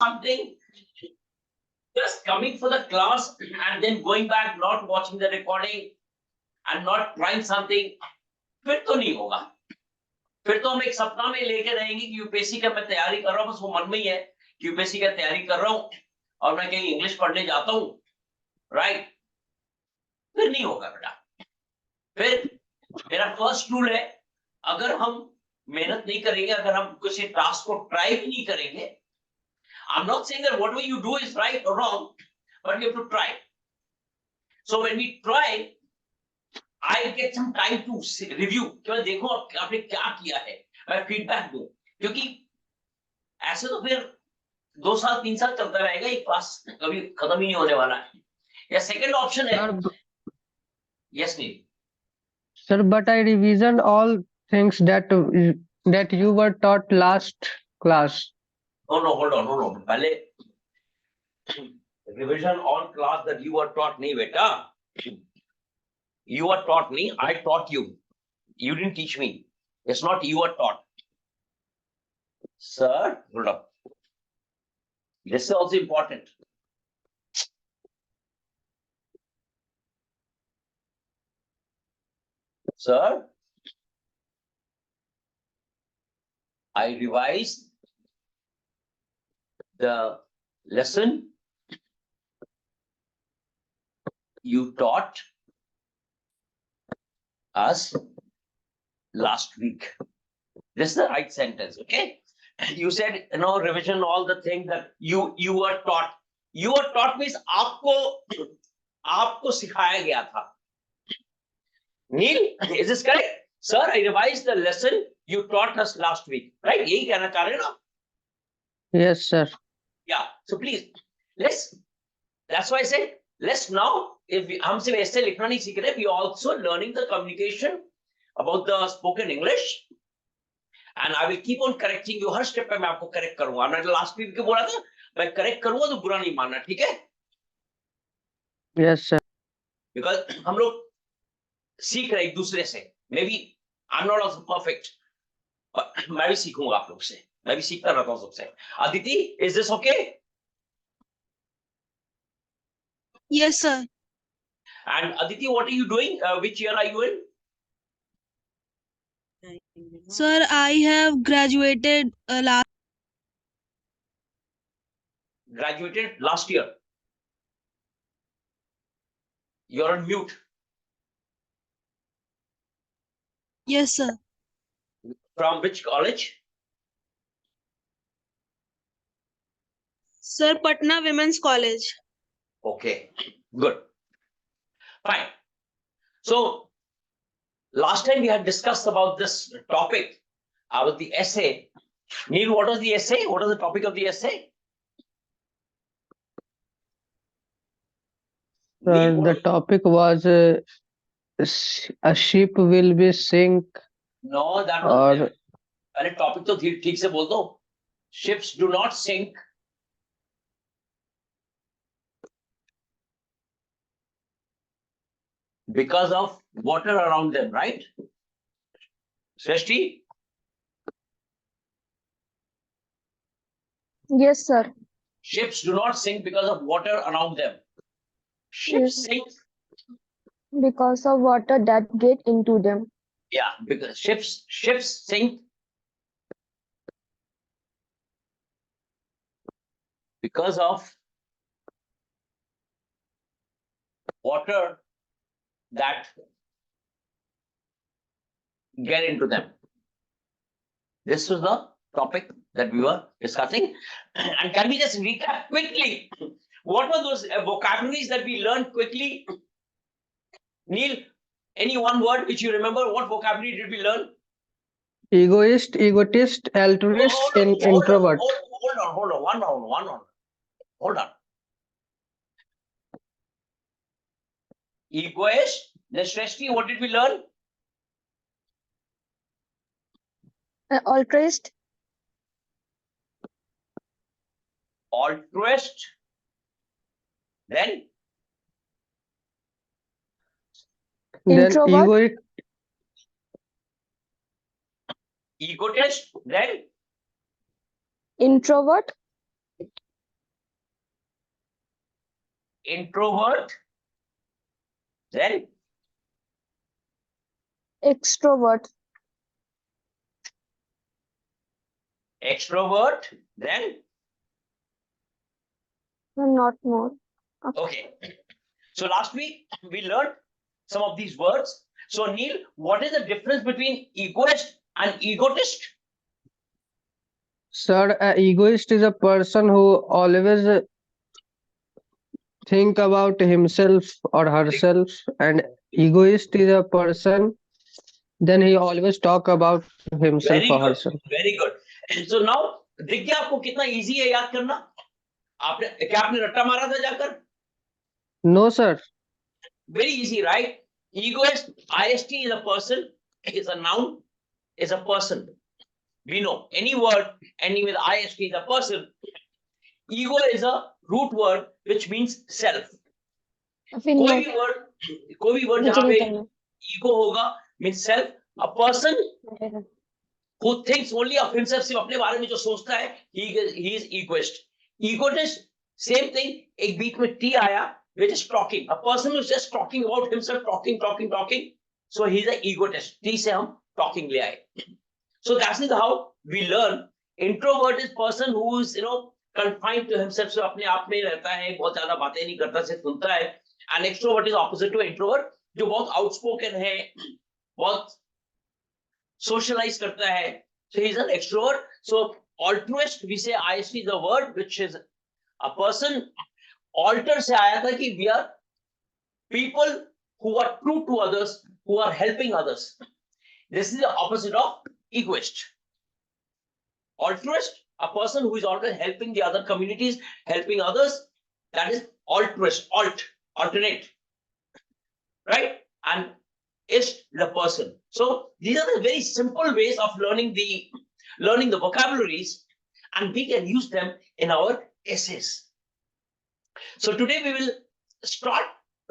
something, just coming for the class and then going back, not watching the recording and not trying something, फिर तो नहीं होगा. फिर तो हम एक सपना में लेके रहेंगे कि यूपीएससी का मैं तैयारी कर रहा हूँ, बस वो मन में ही है कि यूपीएससी का तैयारी कर रहा हूँ और मैं कहीं इंग्लिश पढ़ने जाता हूँ, राइट? फिर नहीं होगा बेटा. फिर मेरा फर्स्ट रूल है, अगर हम मेहनत नहीं करेंगे, अगर हम किसी टास्क को ट्राई भी नहीं करेंगे, I'm not saying that whatever you do is right or wrong, but you have to try. So when we try, I get some time to review कि मैं देखूं आपने क्या किया है, मैं फीडबैक दूं, क्योंकि ऐसे तो फिर 2 साल 3 साल चलता रहेगा, एक क्लास कभी खत्म ही नहीं होने वाला है. या सेकंड ऑप्शन है, yes Neel Sir, but I revision all things that you were taught last class. No, hold on. पहले revision all class that you were taught नहीं बेटा. You were taught me, I taught you. You didn't teach me. It's not you were taught. Sir, hold up. This is also important. Sir, I revised the lesson you taught us last week. This is the right sentence, okay? You said, revision all the things that you were taught. You were taught means आपको सिखाया गया था. Neil, is this correct? Sir, I revised the lesson you taught us last week. Right? यही कहना चाह रहे हो ना? Yes, sir. Yeah. So please, that's why I said, let's now, if हम सिर्फ ऐसे लिखना नहीं सीख रहे, we also learning the communication about the spoken English, and I will keep on correcting you. Her step पे मैं आपको correct करूंगा. मैंने last week के बोला था, मैं correct करूंगा तो बुरा नहीं मानना, ठीक है? Yes, sir. Because हम लोग सीख रहे एक दूसरे से. Maybe I'm not also perfect, but मैं भी सीखूंगा आप लोग से. मैं भी सीखता रहता हूँ सबसे. Aditi, is this okay? Yes, sir. And Aditi, what are you doing? Which year are you in? Sir, I have graduated Graduated last year. You're on mute. Yes, sir. From which college? Sir, Patna Women's College. Okay, good. Fine. So, last time we had discussed about this topic, about the essay. Neil, what was the essay? What was the topic of the essay? Sir, the topic was a ship will be sink. No, that was और पहले topic तो ठीक से बोल दो. Ships do not sink. Because of water around them, right? Srishti? Yes, sir. Ships do not sink because of water around them. Ships Yes. sink. Because of water that get into them. Yeah, because ships sink because of water that get into them. This was the topic that we were discussing. And can we just recap quickly? What were those vocabularies that we learned quickly? Neil, any one word which you remember? What vocabulary did we learn? egoist, egotist, altruist, and introvert. Hold on. One on. Hold on. Egoist. Then Shrestri, what did we learn? Altruist. Altruist. Then Introvert. egotist. Then Introvert. introvert, then extrovert, extrovert, then not more. okay. So last week we learned some of these words. So Neil, what is the difference between egoist and egotist? Sir, a egoist is a person who always think about himself or herself, and egoist is a person, then he always talk about himself Very or good, herself. very good. So now दिख गया आपको कितना easy है याद करना? आपने क्या आपने रट्टा मारा था जाकर? No, sir. Very easy, right? Egoist, ist is a person, is a noun, is a person. We know any word ending with ist is a person. Ego is a root word which means self. फिर कोई no, भी word नीचे जहाँ नहीं पे करना। ego होगा means self. A person who thinks only of himself, सिर्फ अपने बारे में जो सोचता है, he is egoist. Egotist, same thing. एक बीच में T आया, which is talking. A person who is just talking about himself, talking. So he is an egotist. T से हम talking ले आए. So that is how we learn. Introvert is person who is confined to himself. So अपने आप में रहता है, बहुत ज्यादा बातें नहीं करता, सिर्फ सुनता है. And extrovert is opposite to introvert, जो बहुत outspoken है, बहुत socialize करता है. So he is an extrovert. So altruist, we say ist is a word which is a person. Alter से आया था कि we are people who are true to others, who are helping others. This is the opposite of egoist. Altruist, a person who is always helping the other communities, helping others, that is altruist, alternate, right? And is the person. So these are the very simple ways of learning the vocabularies, and we can use them in our essays. So today we will start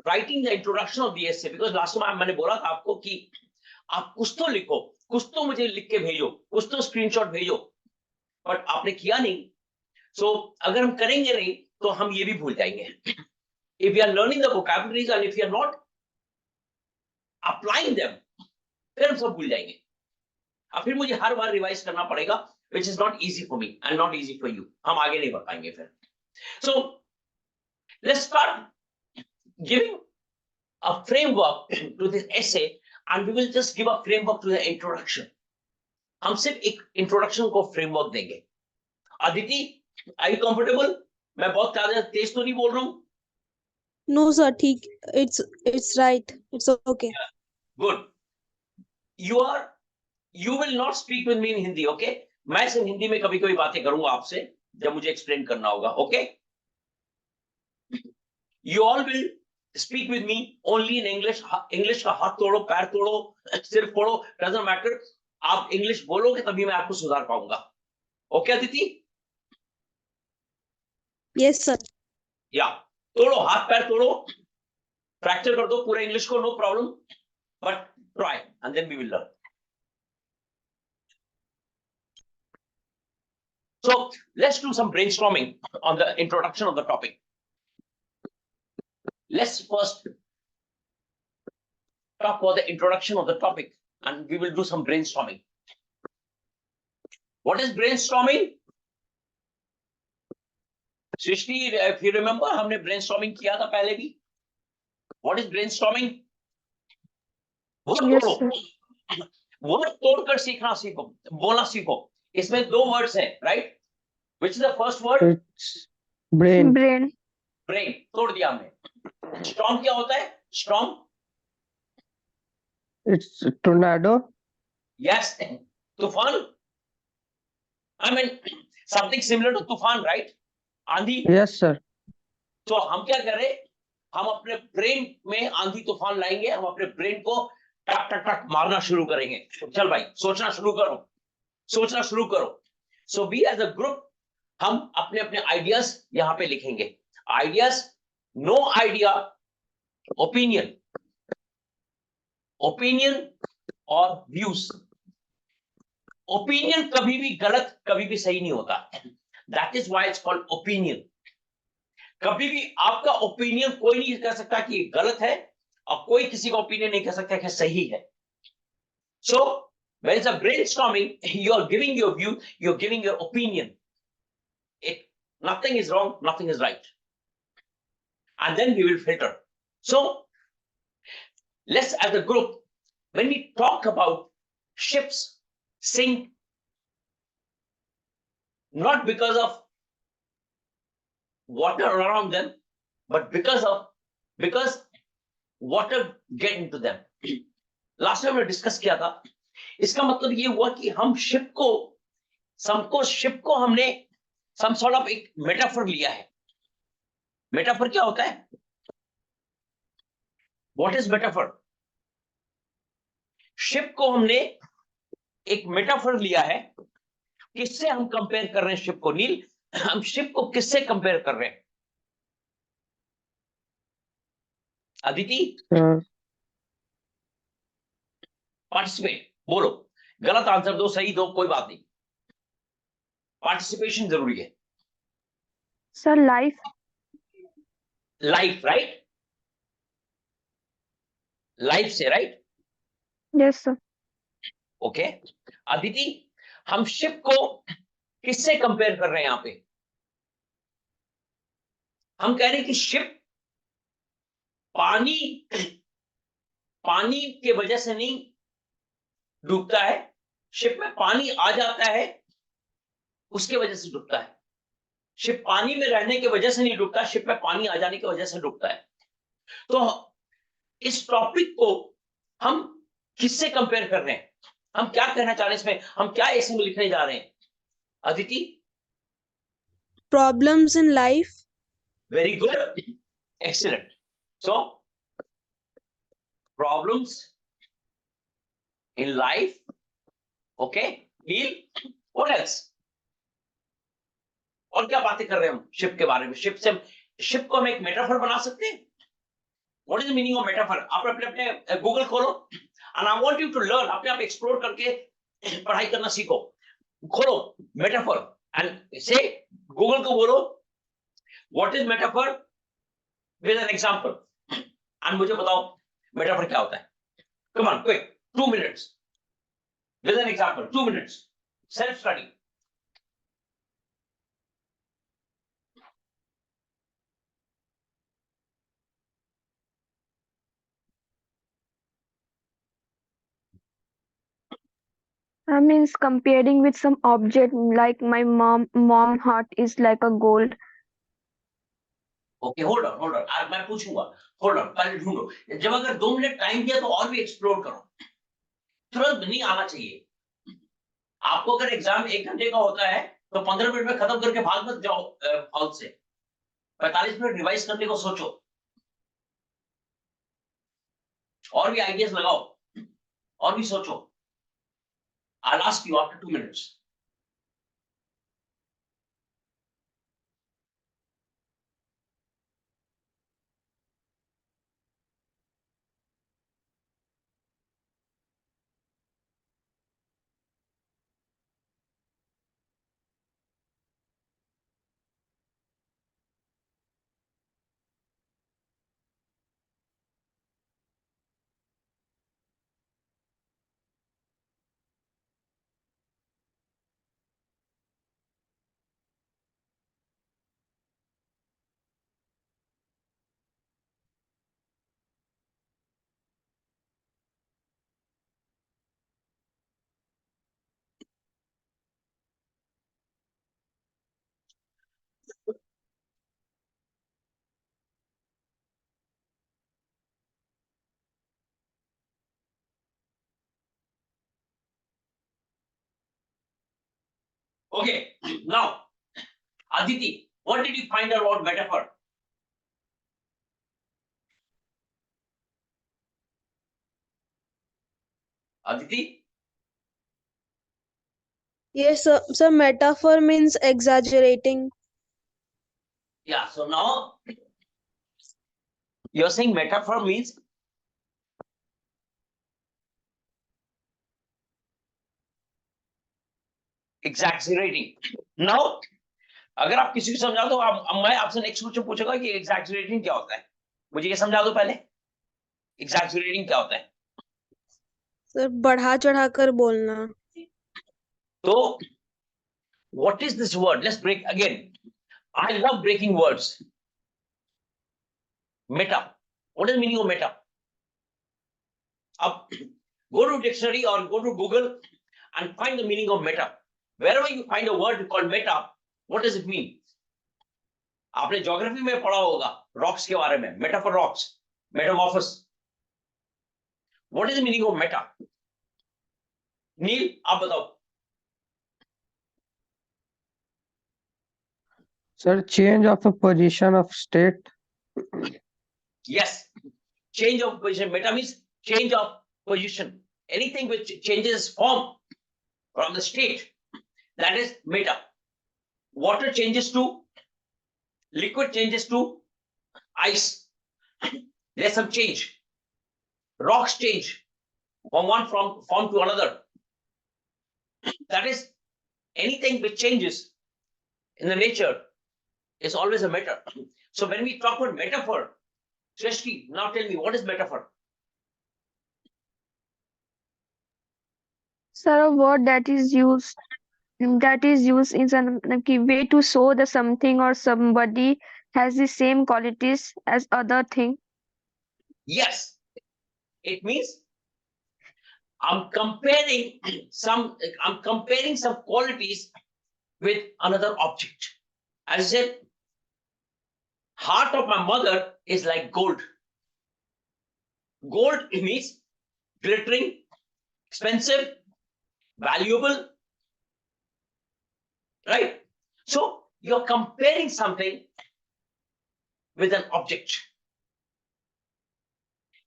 writing the introduction of the essay, because last time मैंने बोला था आपको कि आप कुछ तो लिखो, कुछ तो मुझे लिख के भेजो, कुछ तो स्क्रीनशॉट भेजो, बट आपने किया नहीं. So अगर हम करेंगे नहीं तो हम ये भी भूल जाएंगे. If we are learning the vocabularies and if we are not applying them, फिर हम सब भूल जाएंगे. अब फिर मुझे हर बार रिवाइज करना पड़ेगा, which is not easy for me and not easy for you. हम आगे नहीं बढ़ पाएंगे फिर. So let's start giving a framework to this essay, and we will just give a framework to the introduction. हम सिर्फ एक इंट्रोडक्शन को फ्रेमवर्क देंगे. Aditi, are you comfortable? मैं बहुत ज्यादा तेज तो नहीं बोल रहा हूँ? No, sir. ठीक. It's right. It's okay. Good. You will not speak with me in Hindi, okay? मैं सिर्फ हिंदी में कभी कभी बातें करूंगा आपसे जब मुझे एक्सप्लेन करना होगा, okay? You all will speak with me only in English. English का हाथ तोड़ो, पैर तोड़ो, सिर फोड़ो, doesn't matter. आप इंग्लिश बोलोगे तभी मैं आपको सुधार पाऊंगा. Okay, अदिति? Yes, sir. या तोड़ो, हाथ पैर तोड़ो, फ्रैक्चर कर दो पूरे इंग्लिश को, no problem, but try and then we will learn. So let's do some brainstorming on the introduction of the topic. Let's first talk about the introduction of the topic, and we will do some brainstorming. What is brainstorming? Srishti, if you remember, हमने brainstorming किया था पहले भी. What is brainstorming? Yes, तोड़ो, word तोड़कर सीखना सीखो, बोलना सीखो. इसमें दो वर्ड्स हैं, right? Which is the first word? It's brain. brain, Brain. तोड़ दिया हमने. Storm क्या होता है? Storm? It's tornado. Yes. तूफान? I mean something similar to तूफान, right? आंधी. Yes, sir. तो हम क्या करें? हम अपने ब्रेन में आंधी तूफान लाएंगे, हम अपने ब्रेन को टक टक टक मारना शुरू करेंगे. चल भाई, सोचना शुरू करो. So we as a group, हम अपने अपने आइडियाज यहाँ पे लिखेंगे. आइडियाज, नो आइडिया, ओपिनियन और व्यूज. ओपिनियन कभी भी गलत, कभी भी सही नहीं होता. That is why it's called opinion. कभी भी आपका ओपिनियन कोई नहीं कह सकता कि ये गलत है और कोई किसी का ओपिनियन नहीं कह सकता कि सही है. So when it's a brainstorming, you're giving your view, you're giving your opinion. Nothing is wrong, nothing is right. And then we will filter. So let's, as a group, when we talk about ships sink, not because of water around them, but because water get into them. Last time we discussed किया था. इसका मतलब ये हुआ कि हम ship को हमने some sort of एक मेटाफर लिया है. मेटाफर क्या होता है? What is metaphor? शिप को हमने एक मेटाफर लिया है. किससे हम कंपेयर कर रहे हैं शिप को? नील, हम शिप को किससे कंपेयर कर रहे हैं? अदिति, पार्टिसिपेट, बोलो. गलत आंसर दो, सही दो, कोई बात नहीं. पार्टिसिपेशन जरूरी है. Sir, life. Life, right? Life से, right? Yes, sir. Okay. Aditi, हम शिप को किससे कंपेयर कर रहे हैं? यहां पे हम कह रहे हैं कि शिप पानी के वजह से नहीं डूबता है. शिप में पानी आ जाता है, उसके वजह से डूबता है. शिप पानी में रहने की वजह से नहीं डूबता, शिप में पानी आ जाने की वजह से डूबता है. तो इस टॉपिक को हम किससे कंपेयर कर रहे हैं? हम क्या कहना चाह रहे हैं इसमें? हम क्या ऐसे में लिखने जा रहे हैं? Aditi, Problems in life. Very good, excellent. So problems in life. Okay, Neel, what else? और क्या बातें कर रहे हैं हम शिप के बारे में? शिप को हम एक मेटाफर बना सकते हैं. What is the meaning of metaphor? आप अपने गूगल खोलो and I want you to learn. अपने आप एक्सप्लोर करके पढ़ाई करना सीखो. खोलो मेटाफर एंड से गूगल को बोलो what is metaphor with an example and मुझे बताओ मेटाफर क्या होता है. Come on, quick, 2 minutes with an example. 2 minutes self study. I means comparing with some object like my mom heart is like a gold. Okay, hold on. मैं पूछूंगा. Hold on, पहले ढूंढो. जब अगर 2 मिनट टाइम दिया तो और भी एक्सप्लोर करो. तुरंत नहीं आना चाहिए. आपको अगर एग्जाम 1 घंटे का होता है तो 15 मिनट में खत्म करके भाग मत जाओ हॉल से. 45 मिनट रिवाइज करने को सोचो. और भी आइडियाज लगाओ, और भी सोचो. I'll ask you after 2 minutes. Okay, now, Aditi, what did you find out about metaphor? Aditi? Yes, sir. So metaphor means exaggerating. Yeah, so now you're saying metaphor means exaggerating. Now, अगर आप किसी को समझा दो, मैं आपसे next question पूछूंगा कि एग्जैजरेटिंग क्या होता है, मुझे ये समझा दो पहले, एग्जैजरेटिंग क्या होता है। सर बढ़ा चढ़ा कर बोलना। तो what is this word? Let's break again. I love breaking words. Meta. What is the meaning of meta? Up, go to dictionary or go to Google and find the meaning of meta. Wherever you find a word called meta, what does it mean? आपने geography में पढ़ा होगा rocks के बारे में, meta for rocks, metamorphous. What is the meaning of meta? Neel आप बताओ। Sir, change of a position of state. Yes, change of position. Meta means change of position. Anything which changes form from the state, that is meta. Water changes to liquid, changes to ice. There's some change. Rocks change from one form to another. That is, anything which changes in the nature is always a meta. So when we talk about metaphor, Srishti, now tell me, what is metaphor? Sir, a word that is used in a way to show that something or somebody has the same qualities as other thing. Yes, it means I'm comparing some qualities with another object. As I said, heart of my mother is like gold. Gold means glittering, expensive, valuable, right? So you're comparing something with an object.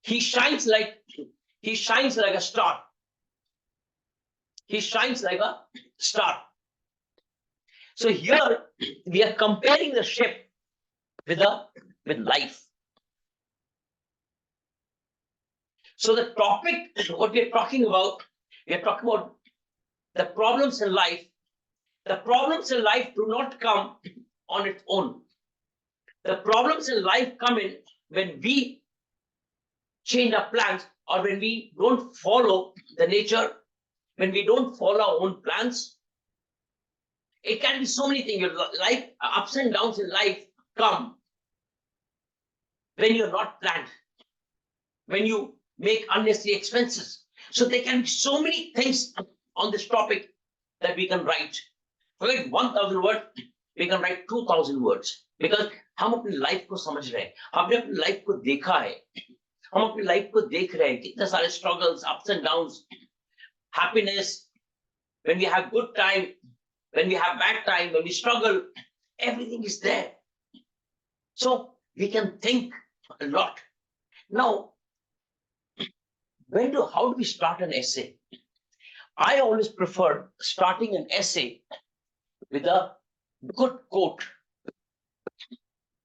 He shines like a star. He shines like a star. So here we are comparing the ship with life. So the topic, what we are talking about the problems in life. The problems in life do not come on its own. The problems in life come in when we change our plans, or when we don't follow the nature, when we don't follow our own plans. It can be so many things. Your life, ups and downs in life come when you're not planned, when you make unnecessary expenses. So there can be so many things on this topic that we can write. Forget 1,000 words, we can write 2,000 words. Because हम अपनी life को समझ रहे हैं, हमने अपनी life को देखा है, हम अपनी लाइफ को देख रहे हैं, कितने सारे struggles, ups and downs, happiness, when we have good time, when we have bad time, when we struggle, everything is there. So we can think a lot. Now, how do we start an essay? I always prefer starting an essay with a good quote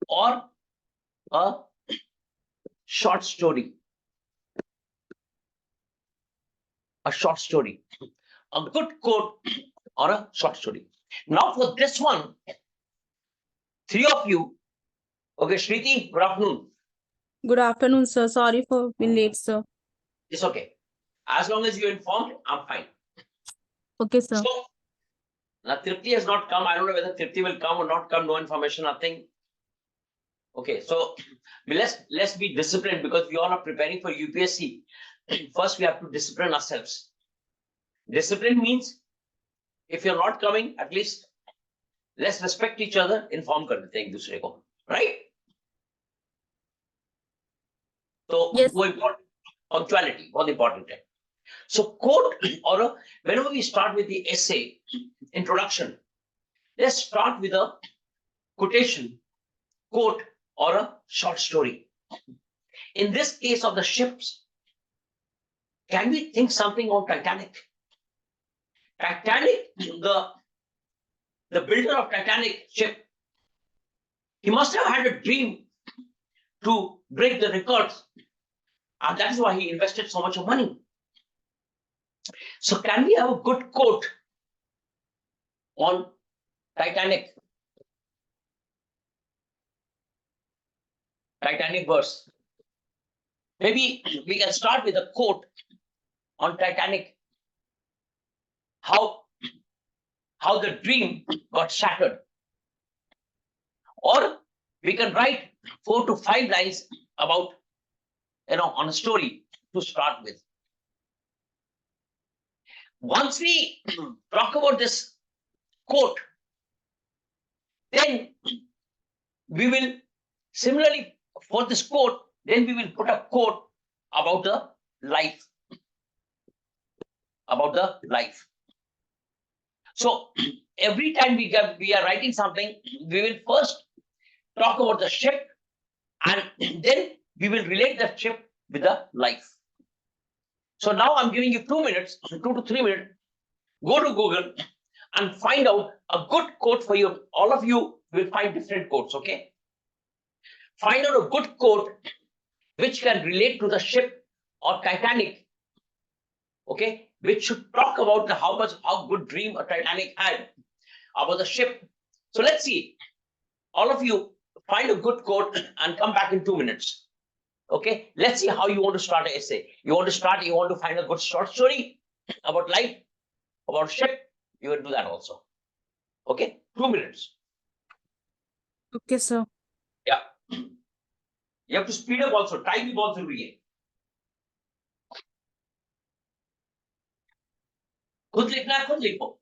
or a short story. A short story. A good quote or a short story. Now for this one, three of you. Okay, Shriti, good afternoon. Good afternoon, sir. Sorry for being late, sir. It's okay. As long as you're informed, I'm fine. Okay, sir. So, now Tripti has not come. I don't know whether Tripti will come or not come. No information, nothing. Okay, so let's be disciplined, because we all are preparing for UPSC. First, we have to discipline ourselves. Discipline means if you're not coming, at least let's respect each other. Inform kar dete ek dusre ko, right? So Yes. वो important, punctuality, बहुत important है. So quote or whenever we start with the essay introduction, let's start with a quotation, quote or a short story. In this case of the ships, can we think something on Titanic? Titanic, the builder of Titanic ship, he must have had a dream to break the records, and that is why he invested so much of money. So can we have a good quote on Titanic? Titanic verse. Maybe we can start with a quote on Titanic. How the dream got shattered. Or we can write 4 to 5 lines about, on a story to start with. Once we talk about this quote, then we will similarly for this quote, then we will put a quote about the life. About the life. So every time we are writing something, we will first talk about the ship, and then we will relate that ship with the life. So now I'm giving you 2 minutes, 2 to 3 minutes. Go to Google and find out a good quote for you. All of you will find different quotes, okay? Find out a good quote which can relate to the ship or Titanic, okay? Which should talk about how good dream a Titanic had about the ship. So let's see. All of you find a good quote and come back in 2 minutes. Okay, let's see how you want to start an essay. You want to find a good short story about life, about ship. You will do that also. Okay, 2 minutes. Okay, sir. Yeah. You have to speed up also. Time भी बहुत जरूरी है. खुद लिखना है, खुद लिखो.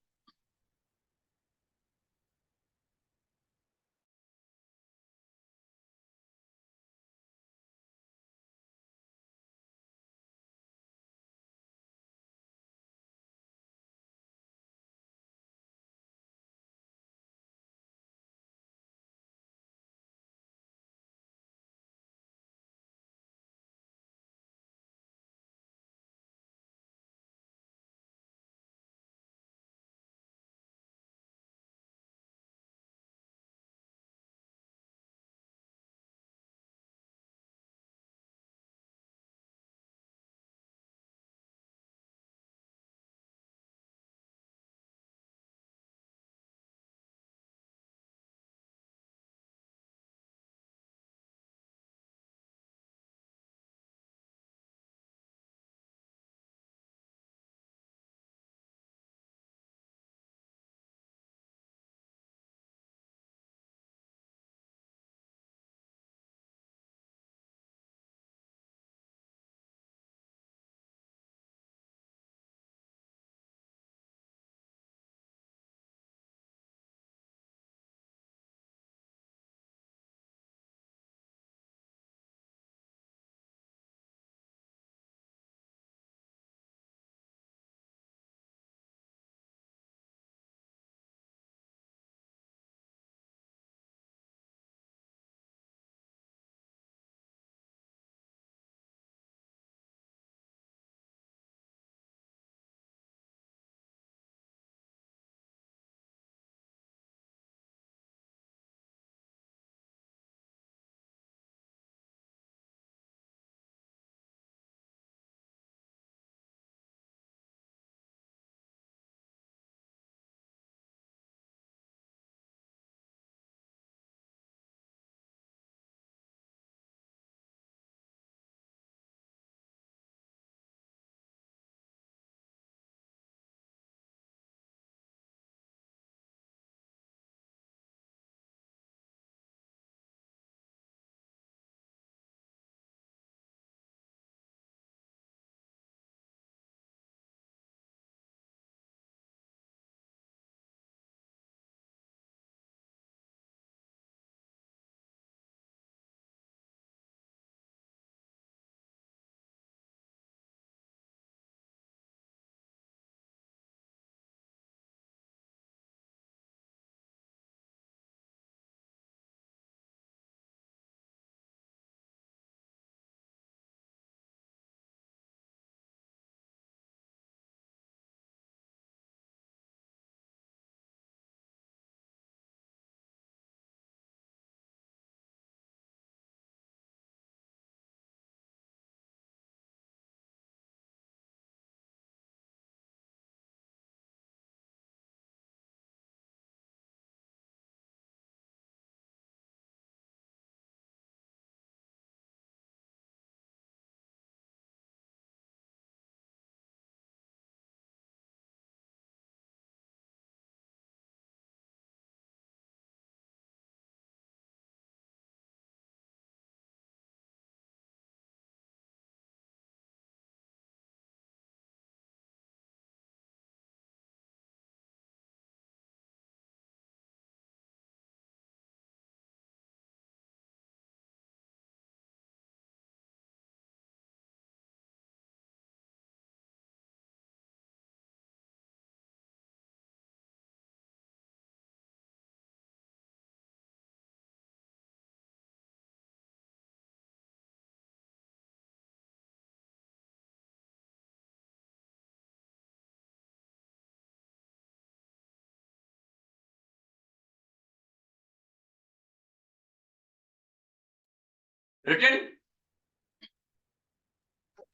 Written?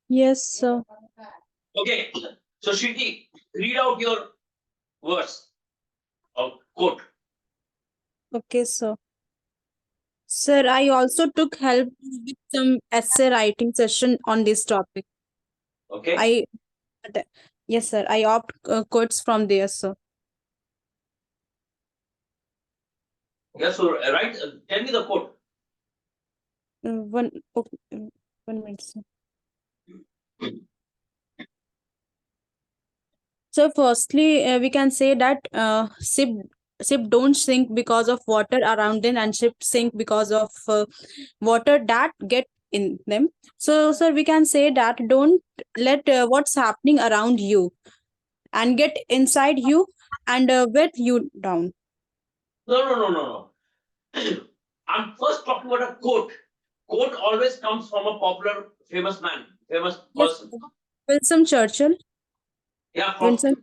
Yes, sir. Okay. So Shruti, read out your verse or quote. Okay, sir. Sir, I also took help with some essay writing session on this topic. Okay. I yes, sir. I opt quotes from there, sir. Yeah, so right, tell me the quote. Okay, 1 minute, sir. So, firstly, we can say that ship don't sink because of water around them, and ship sink because of water that get in them. So, sir, we can say that don't let what's happening around you and get inside you and wet you down. No. I'm first talking about a quote. Quote always comes from a popular, famous man, famous Yes, person. Winston Churchill. Yeah, from Winston,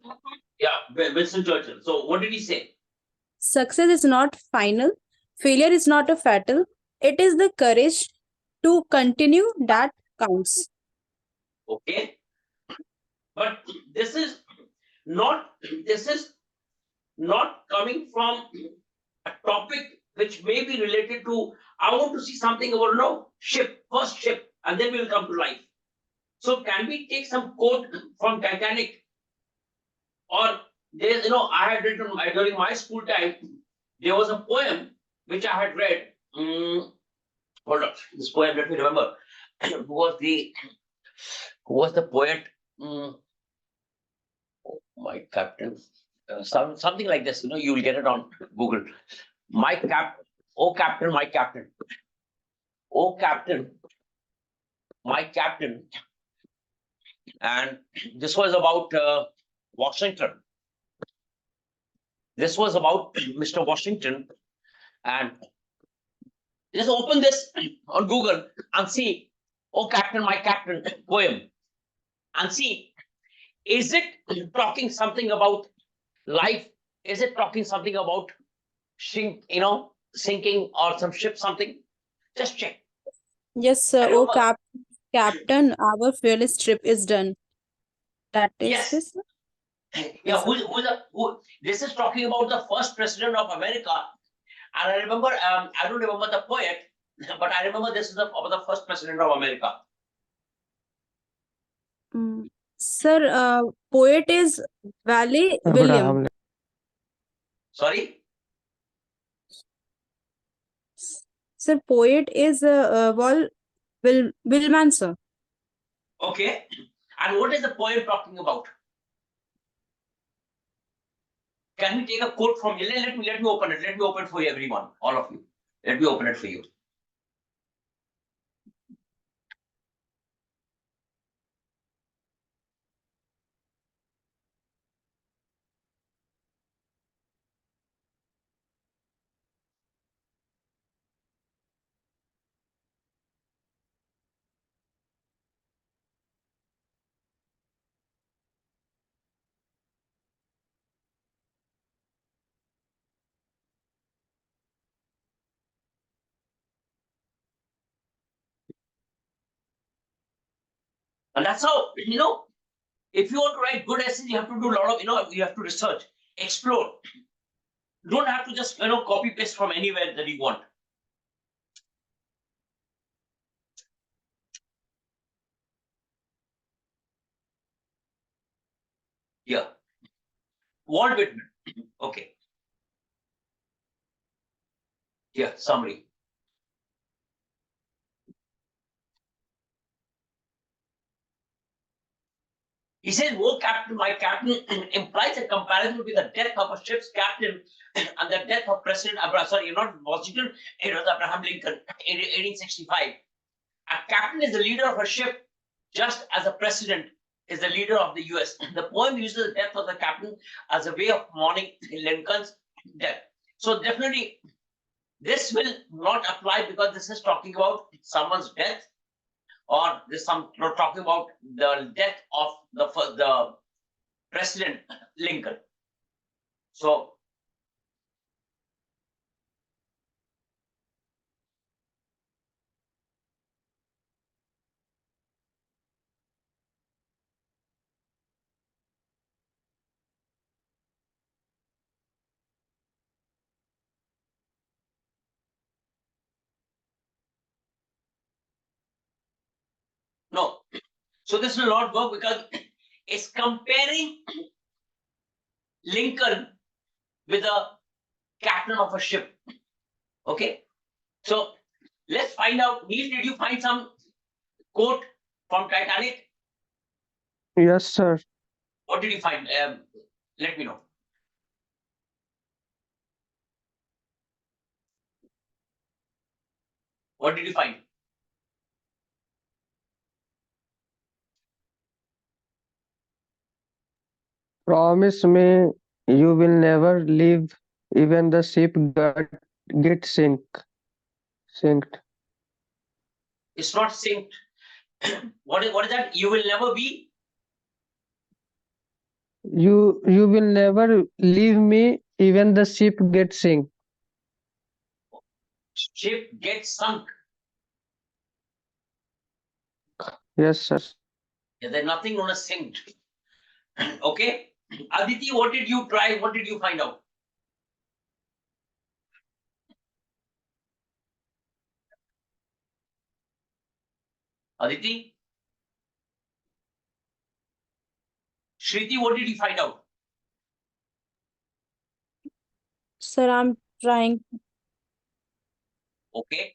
Winston Churchill. So what did he say? success is not final. Failure is not a fatal. It is the courage to continue that counts. Okay, but this is not this is not coming from a topic which may be related to. I want to see something about ship, first ship, and then we'll come to life. So can we take some quote from Titanic? Or there's I had written during my school time, there was a poem which I had read. Hold on, this poem, let me remember. Who was the poet? Mm, my captain. Something like this, you will get it on Google. My cap, oh captain, my captain. Oh captain, my captain. And this was about Washington. This was about Mr. Washington. And just open this on Google and see, oh captain, my captain poem. And see, is it talking something about life? Is it talking something about sinking or some ship, something? Just check. Yes, sir. I Oh, remember, Captain, our fearless trip is done. That is yes. this. Yeah, Yes, sir. this is talking about the first president of America. And I remember, I don't remember the poet, but I remember this is about the first president of America. Sir, poet is Valley William. Abraham. Sorry? Sir, poet is Wilman, sir. Okay. And what is the poem talking about? Can we take a quote from here? Let me open it. Let me open it for you, everyone, all of you. Let me open it for you. And that's how, if you want to write good essays, you have to do a lot of, you have to research, explore. You don't have to just, copy paste from anywhere that you want. Yeah. Walt Whitman. Okay. Yeah, summary. He says, "Oh, captain, my captain," implies a comparison between the death of a ship's captain and the death of President Abraham. Sorry, not Washington, it was Abraham Lincoln in 1865. A captain is the leader of a ship, just as a president is the leader of the US. The poem uses the death of the captain as a way of mourning Lincoln's death. So definitely, this will not apply because this is talking about someone's death, or this talking about the death of the President Lincoln. So So this will not work because it's comparing Lincoln with a captain of a ship. Okay. So let's find out. Neil, did you find some quote from Titanic? Yes, sir. What did you find? Let me know. What did you find? Promise me you will never leave even the ship get sinked. It's not synced. What is that? You will never be. You will never leave me even the ship get sink. Ship gets sunk. Yes, sir. Yeah, there's nothing known as synced. Okay. Aditi, what did you try? What did you find out? Aditi? Shriti, what did you find out? Sir, I'm trying. Okay.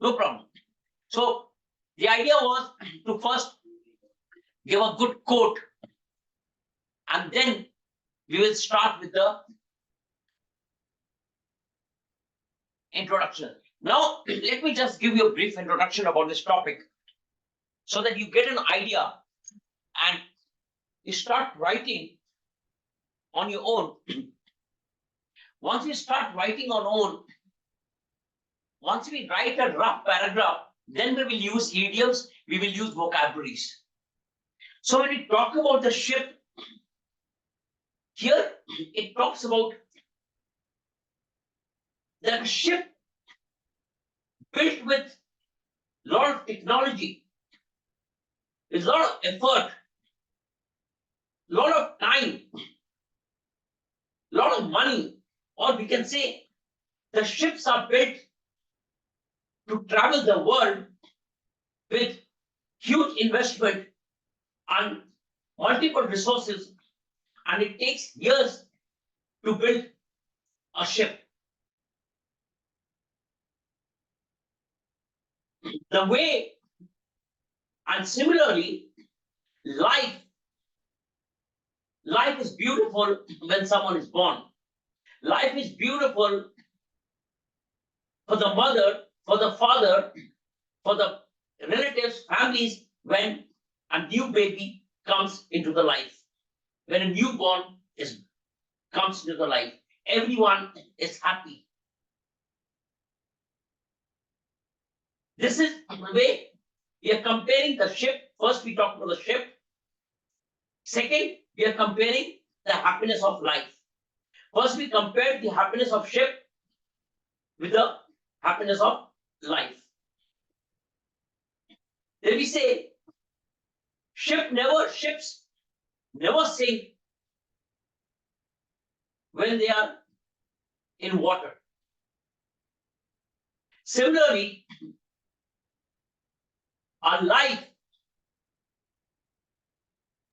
No problem. So the idea was to first give a good quote and then we will start with the introduction. Now, let me just give you a brief introduction about this topic so that you get an idea and you start writing on your own. Once we start writing on own, once we write a rough paragraph, then we will use idioms, we will use vocabularies. So when we talk about the ship, here it talks about that a ship built with a lot of technology, with a lot of effort, a lot of time, a lot of money, or we can say the ships are built to travel the world with huge investment and multiple resources, and it takes years to build a ship. The way, and similarly, life is beautiful when someone is born. Life is beautiful for the mother, for the father, for the relatives, families, when a new baby comes into the life. When a newborn comes into the life, everyone is happy. This is the way we are comparing the ship. First, we talk about the ship. Second, we are comparing the happiness of life. First, we compare the happiness of ship with the happiness of life. Then we say, ships never sink when they are in water. Similarly, our life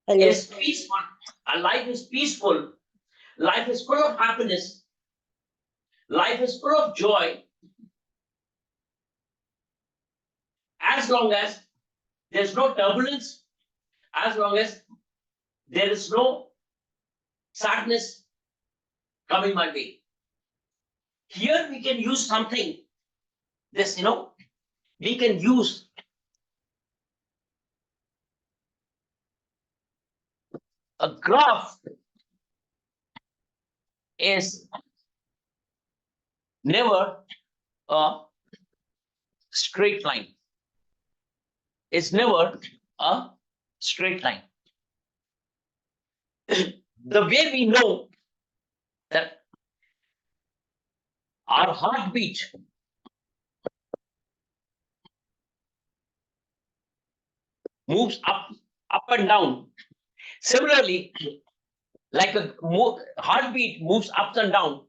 is peaceful. Our life is peaceful. Life is full of happiness. Life is full of joy. As long as there's no turbulence, as long as there is no sadness coming my way. Here we can use something, we can use a graph is never a straight line. It's never a straight line. The way we know that our heartbeat moves up and down. Similarly, like a heartbeat moves up and down,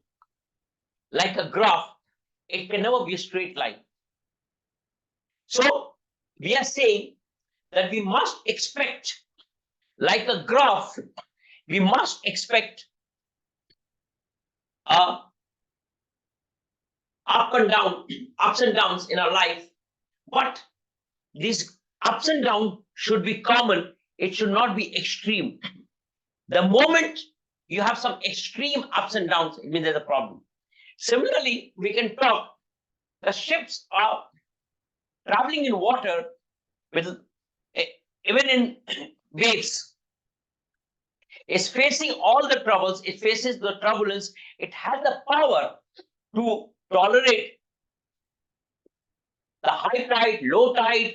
like a graph, it can never be a straight line. So we are saying that we must expect, like a graph, we must expect ups and downs in our life, but these ups and downs should be common. It should not be extreme. The moment you have some extreme ups and downs, it means there's a problem. Similarly, we can talk, the ships are traveling in water with, even in waves. It's facing all the troubles, it faces the turbulence, it has the power to tolerate the high tide, low tide,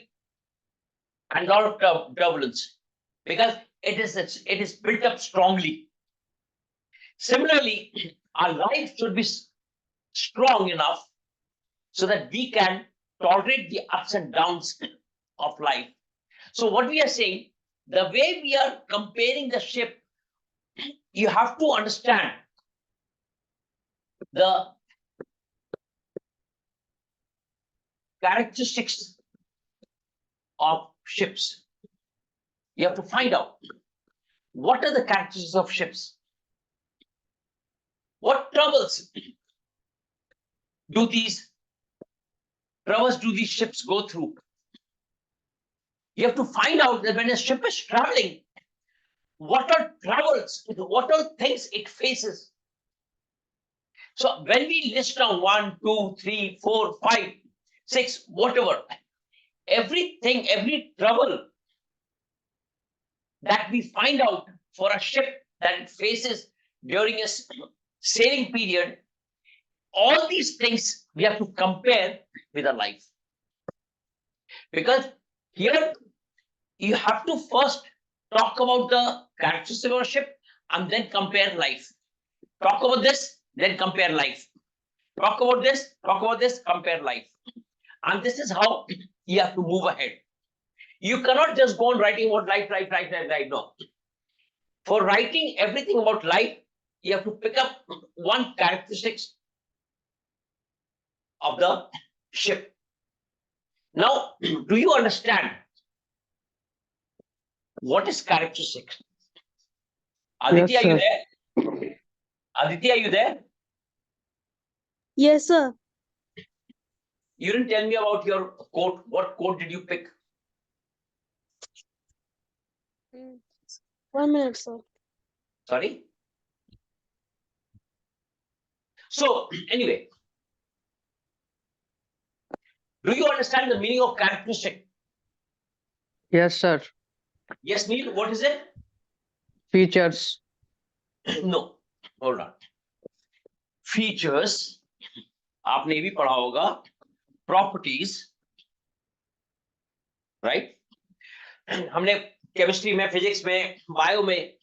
and a lot of turbulence, because it is built up strongly. Similarly, our life should be strong enough so that we can tolerate the ups and downs of life. So what we are saying, the way we are comparing the ship, you have to understand the characteristics of ships. You have to find out what are the characteristics of ships. What troubles do these ships go through? You have to find out that when a ship is traveling, what are troubles, what are things it faces. So when we list down 1, 2, 3, 4, 5, 6, whatever, everything, every trouble that we find out for a ship that it faces during a sailing period, all these things we have to compare with our life. Because here you have to first talk about the characteristics of a ship and then compare life. Talk about this, then compare life. Talk about this, compare life. And this is how you have to move ahead. You cannot just go on writing about life. No. For writing everything about life, you have to pick up one characteristics of the ship. Now, do you understand what is characteristics? Aditi, Yes, are you sir. there? Aditi, are you there? Yes, sir. You didn't tell me about your quote. What quote did you pick? 1 minute, sir. Sorry? So, anyway, do you understand the meaning of characteristic? Yes, sir. Yes, Neil, what is it? Features. No, hold on. Features, आपने भी पढ़ा होगा. Properties, right? हमने chemistry में, physics में, bio में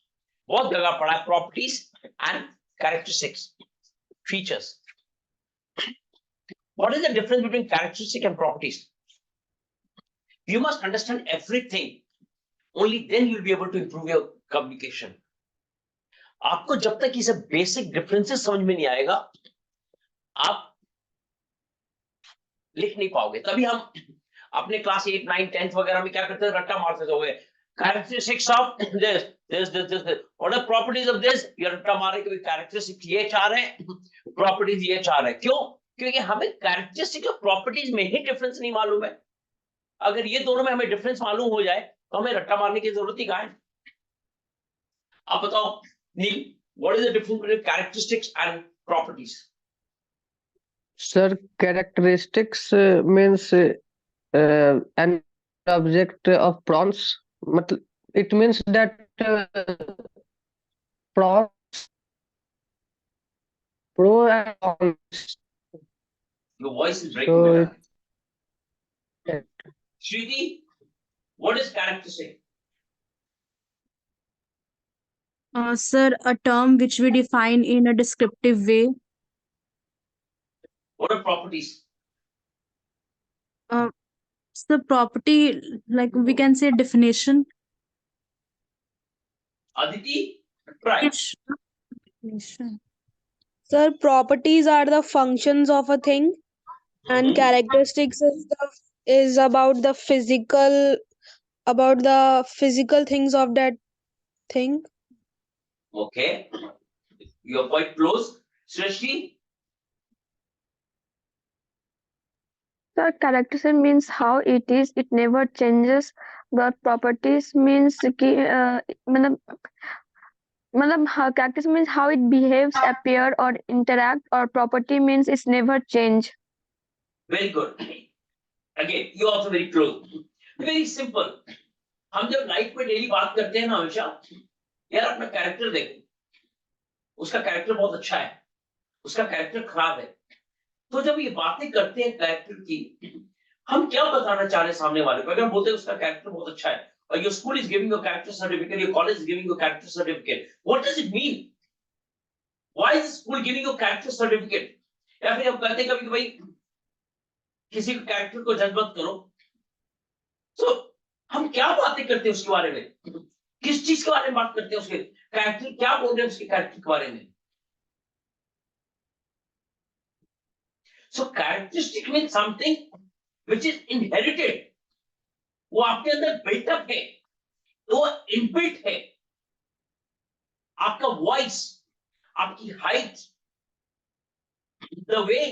बहुत जगह पढ़ा है properties and characteristics, features. What is the difference between characteristic and properties? You must understand everything. Only then you'll be able to improve your communication. आपको जब तक ये सब बेसिक डिफरेंसेस समझ में नहीं आएगा, आप लिख नहीं पाओगे. तभी हम अपने क्लास 8, 9, 10 वगैरह में क्या करते हैं, रट्टा मारते हो गए. Characteristics of this. What are properties of this? ये रट्टा मारे कि characteristics ये 4 है, properties ये 4 है. क्यों? क्योंकि हमें characteristics और properties में ही डिफरेंस नहीं मालूम है. अगर ये दोनों में हमें डिफरेंस मालूम हो जाए तो हमें रट्टा मारने की जरूरत ही कहाँ है. आप बताओ नील, what is the difference between characteristics and properties? Sir, characteristics means an object of prawns. It means that prawns, pro and cons. Your voice is breaking. So better. Shriti, what is characteristic? Sir, a term which we define in a descriptive way. What are properties? The property, like we can say definition. Aditi, right. Definition. Sir, properties are the functions of a thing, and Mhm. characteristics is about the physical about the physical things of that thing. Okay, you're quite close. Srishti, The character means how it is, it never changes. But properties means कि मतलब character means how it behaves, appear or interact, or property means it's never change. very good. Again, you're also very close. Very simple. हम जब life में daily बात करते हैं ना हमेशा, यार अपना कैरेक्टर देखो, उसका कैरेक्टर बहुत अच्छा है, उसका कैरेक्टर खराब है। तो जब ये बातें करते हैं कैरेक्टर की, हम क्या बताना चाह रहे हैं सामने वाले को? अगर हम बोलते हैं उसका कैरेक्टर बहुत अच्छा है, और your school is giving you a character certificate, your college is giving you a character certificate, what does it mean? Why is the school giving you a character certificate? या फिर हम कहते हैं कभी कि भाई किसी के कैरेक्टर को जज मत करो। So, हम क्या बातें करते हैं उसके बारे में? किस चीज के बारे में बात करते हैं? उसके कैरेक्टर क्या बोल रहे हैं उसके कैरेक्टर के बारे में? So characteristic means something which is inherited. वो आपके अंदर बिल्टअप है, वो इनबिल्ट है। आपका वॉइस, आपकी height, the way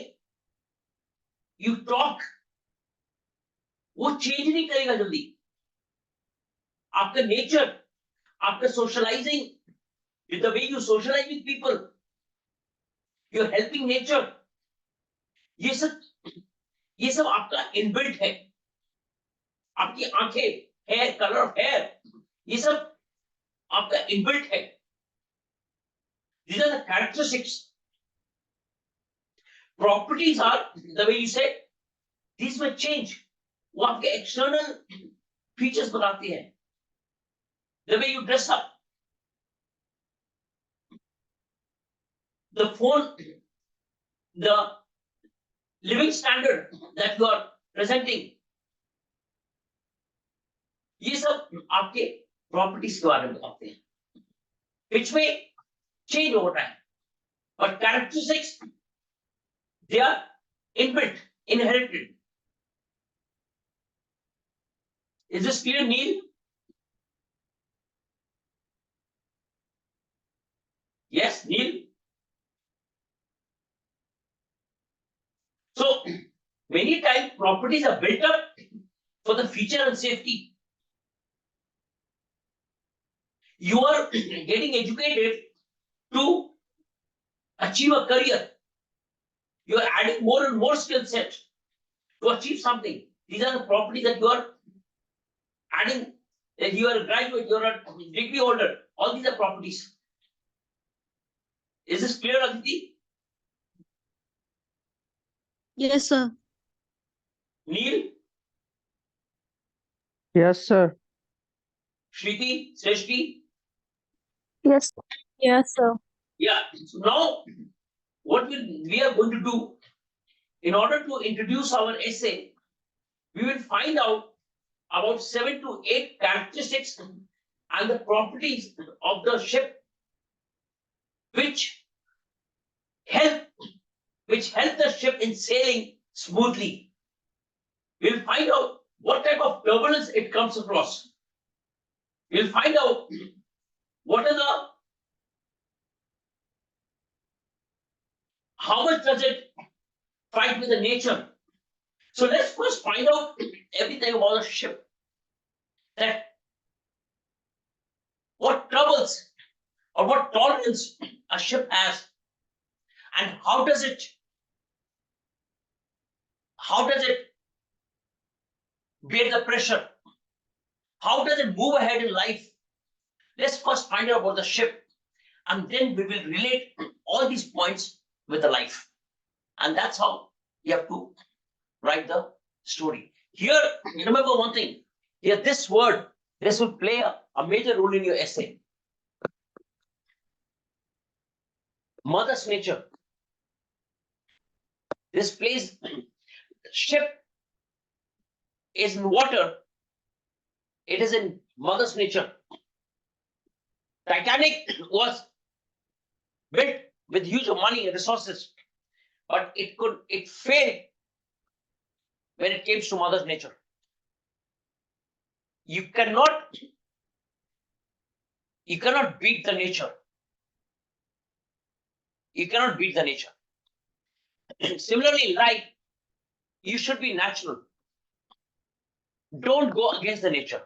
you talk, वो चेंज नहीं करेगा जल्दी। आपका नेचर, आपका socialising, the way you socialise with people, your helping nature, ये सब आपका इनबिल्ट है। आपकी आंखें, हेयर, कलर ऑफ हेयर, ये सब आपका इनबिल्ट है। These are the characteristics. Properties are, the way you said, these will change. वो आपके external features बताती हैं. The way you dress up, the phone, the living standard that you are presenting, ये सब आपके properties के बारे में बताते हैं, which may change over time. But characteristics, they are inbuilt, inherited. Is this clear, Neil? Yes, Neil? So, many times properties are built up for the feature and safety. You are getting educated to achieve a career. You are adding more and more skill set to achieve something. These are the properties that you are adding. That you are a graduate, you are a degree holder. All these are properties. Is this clear, Aditi? Yes, sir. Neil, Yes, sir. Shriti, Srishti? Yes. Yes, sir. Yeah. So now, what we are going to do, in order to introduce our essay, we will find out about 7 to 8 characteristics and the properties of the ship which help the ship in sailing smoothly. We'll find out what type of turbulence it comes across. We'll find out how much does it fight with the nature. So let's first find out everything about a ship. That what troubles or what tolerance a ship has, and how does it bear the pressure? How does it move ahead in life? Let's first find out about the ship, and then we will relate all these points with the life. And that's how you have to write the story. Here, remember one thing. Here, this word, this will play a major role in your essay. Mother's nature. This plays, ship is in water. It is in mother's nature. Titanic was built with huge money and resources, but it failed when it came to mother's nature. you cannot beat the nature. You cannot beat the nature. Similarly, in life, you should be natural. Don't go against the nature.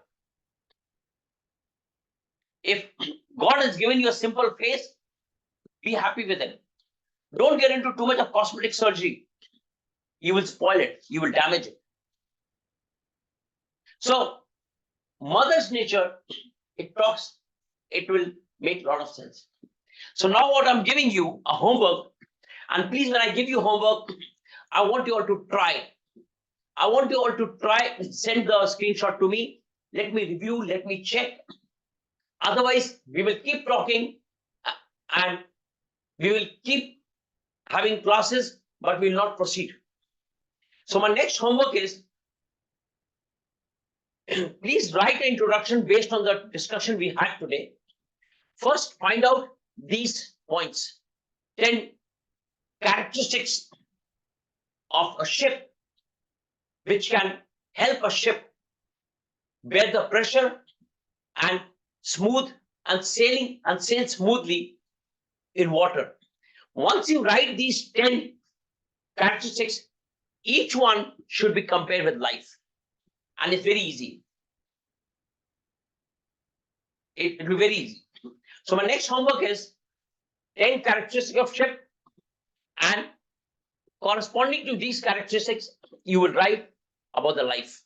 If God has given you a simple face, be happy with it. Don't get into too much of cosmetic surgery. You will spoil it. You will damage it. So, Mother's nature, it will make a lot of sense. So now what I'm giving you, a homework, and please, when I give you homework, I want you all to try. I want you all to try, send the screenshot to me. Let me review, let me check. Otherwise, we will keep talking and we will keep having classes, but we will not proceed. So my next homework is, please write an introduction based on the discussion we had today. First, find out these points. 10 characteristics of a ship which can help a ship bear the pressure and sail smoothly in water. Once you write these 10 characteristics, each one should be compared with life. And it's very easy. It will be very easy. So my next homework is 10 characteristics of ship, and corresponding to these characteristics, you will write about the life.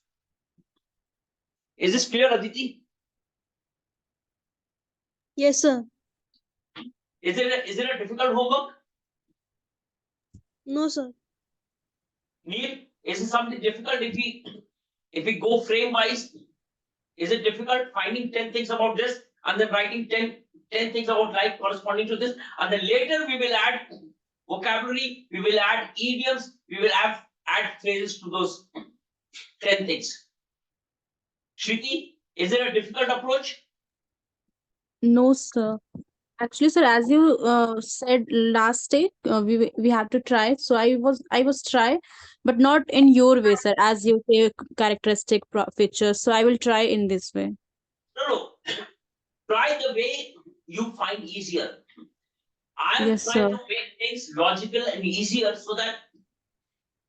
Is this clear, Aditi? Yes, sir. Is it a difficult homework? No, sir. Neil, is it something difficult if we go frame wise? Is it difficult finding 10 things about this and then writing 10 things about life corresponding to this? And then later we will add vocabulary, we will add idioms, we will add phrases to those 10 things. Shriti, is it a difficult approach? No, sir. Actually, sir, as you said last day, we have to try. So I was try, but not in your way, sir. As you say, characteristic features. So I will try in this way. No. Try the way you find easier. I am Yes, trying sir. to make things logical and easier so that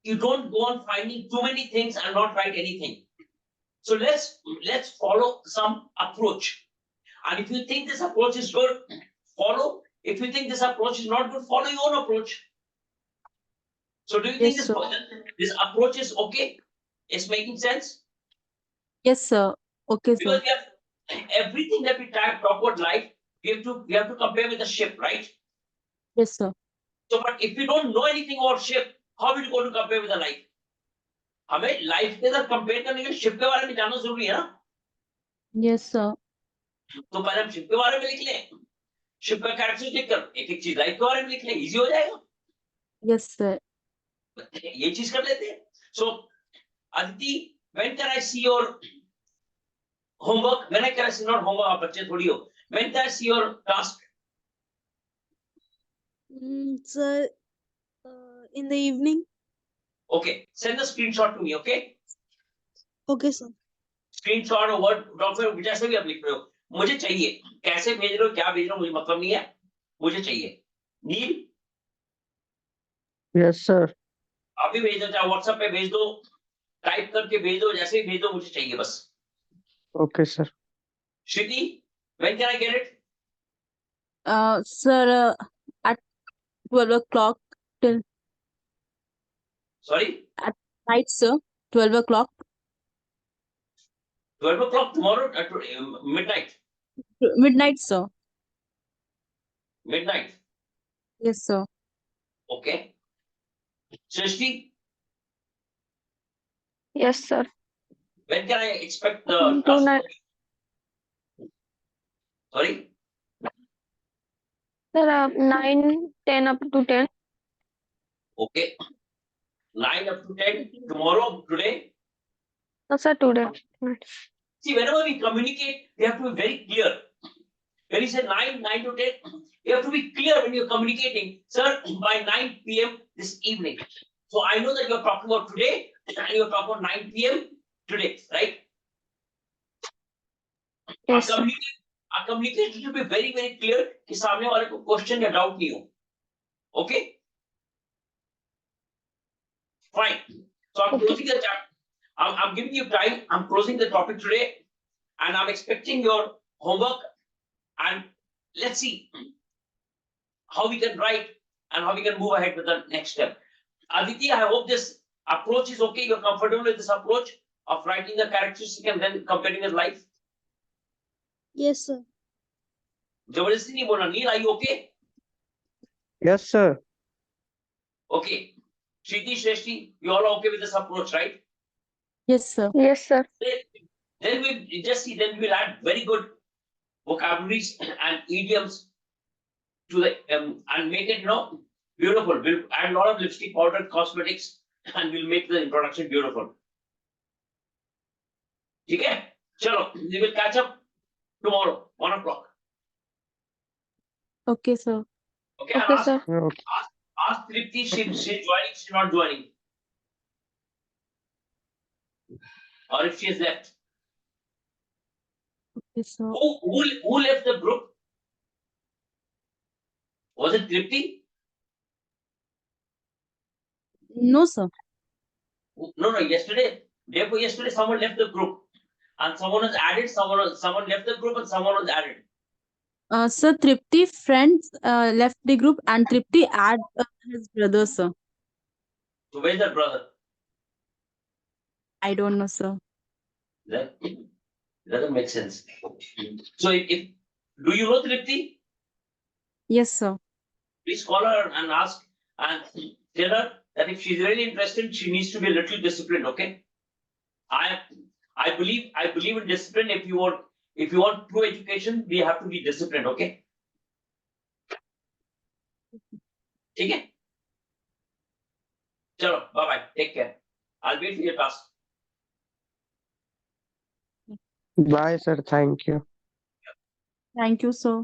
you don't go on finding too many things and not write anything. So let's follow some approach. And if you think this approach is good, follow. If you think this approach is not good, follow your own approach. So do you think Yes, sir. this approach is okay? It's making sense? Yes, sir. Okay, Because sir. we have everything that we talk about life, we have to compare with the ship, right? Yes, sir. So, but if you don't know anything about ship, how will you go to compare with the life? हमें life के साथ compare करने के लिए ship के बारे में जानना जरूरी है ना? Yes, sir. तो पहले हम शिप के बारे में लिख लें, शिप का कैरेक्टरिस्टिक लिख कर एक चीज लाइफ के बारे में लिख लें, इजी हो जाएगा. Yes, sir. ये चीज कर लेते हैं. So, Aditi, when can I see your homework? When I can I see not homework, आप बच्चे थोड़ी हो. When can I see your task? Sir, in the evening. Okay, send the screenshot to me, okay? Okay, sir. Screenshot और word document जैसे भी आप लिख रहे हो, मुझे चाहिए. कैसे भेज रहे हो, क्या भेज रहे हो, मुझे मतलब नहीं है, मुझे चाहिए. नील, Yes, sir. आप भी भेज दो, चाहे व्हाट्सएप पे भेज दो, टाइप करके भेज दो, जैसे भी भेज दो, मुझे चाहिए बस. Okay, sir. Shruti, when can I get it? Sir, at 12 o'clock till Sorry, night, sir. 12 o'clock. 12 o'clock tomorrow at midnight. Midnight, sir. Midnight. Yes, sir. Okay. Srishti, Yes, sir. when can I expect the Tonight, Sorry, sir, 9, 10 up to 10. okay. 9 up to 10 tomorrow, today. No, sir, today. See, whenever we communicate, we have to be very clear. When you say 9 to 10, you have to be clear when you're communicating. Sir, by 9 p.m. this evening. So I know that you're talking about today and you're talking about 9 p.m. today, right? Yes, sir. Our communication should be very, very clear कि सामने वाले को question या doubt नहीं हो. Okay? Fine. So I'm Okay. closing the chapter. I'm giving you time. I'm closing the topic today, and I'm expecting your homework. And let's see how we can write and how we can move ahead with the next step. Aditi, I hope this approach is okay. You're comfortable with this approach of writing the characteristic and then comparing the life. Yes, sir. जबरदस्ती नहीं बोलना. Neil, are you okay? Yes, sir. Okay. Shriti, Shresti, you all are okay with this approach, right? Yes, sir. Yes, sir. Then we just see, then we'll add very good vocabularies and idioms to the and make it beautiful. We'll add a lot of lipstick, powder, cosmetics, and we'll make the introduction beautiful. Okay? Chalo, we will catch up tomorrow, 1 o'clock. Okay, sir. Okay, and Okay, ask, sir. Okay. ask Tripti, she's joining, she's not joining. Or if she is left. Okay, sir. Who left the group? Was it Tripti? No, sir. No, yesterday. Day before yesterday, someone left the group. And someone was added, someone left the group and someone was added. Sir, Tripti friends left the group and Tripti add his brother, sir. So where's that brother? I don't know, sir. That doesn't make sense. So if do you know Tripti? Yes, sir. Please call her and ask and tell her that if she's really interested, she needs to be a little disciplined, okay? I believe in discipline. If you want true education, we have to be disciplined, okay? Okay? Chalo, bye-bye. Take care. I'll wait for your task. Bye, sir. Thank you. Thank you, sir.